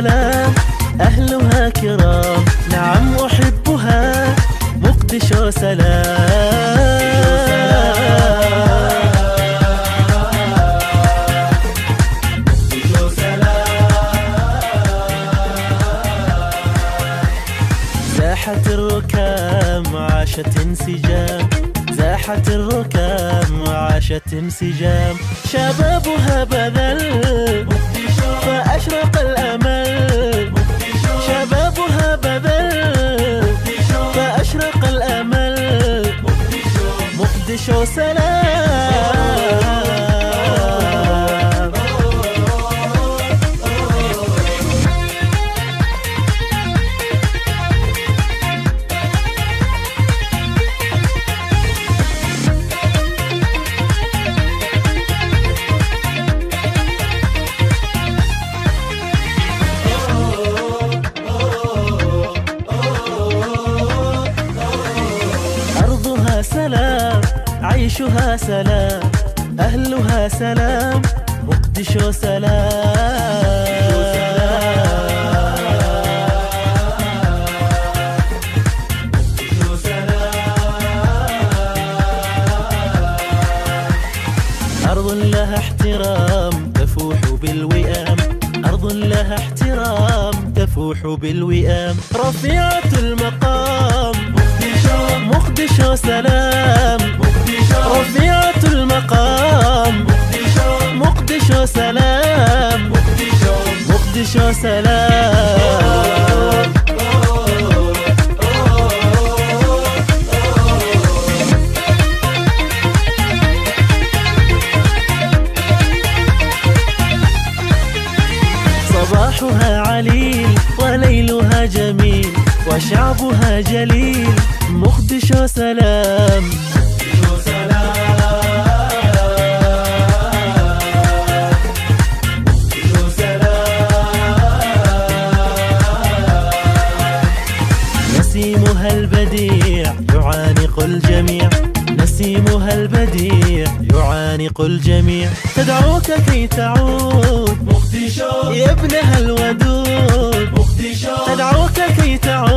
سلام، أهلها كرام، نعم أحبها مقدشو سلام. زاحت الركام عاشت انسجام، زاحت الركام وعاشت انسجام، شبابها بذل فأشرق الأمل، شبابها بذل فأشرق الأمل، مقدشو سلام. سلام، عيشها سلام، أهلها سلام، مقدشو سلام. أرض لها احترام تفوح بالوئام، أرض لها احترام تفوح بالوئام، رفيعة المقام مقدشو سلام، رفيعة المقام مقدشو سلام، مقدشو سلام. صباحها عليل وليلها جميل، وشعبها جليل، مقدشو سلام. نسيمها البديع يعانق الجميع، نسيمها البديع يعانق الجميع، تدعوك كي تعود مقدشو يا ابنها الودود، مقدشو تدعوك كي تعود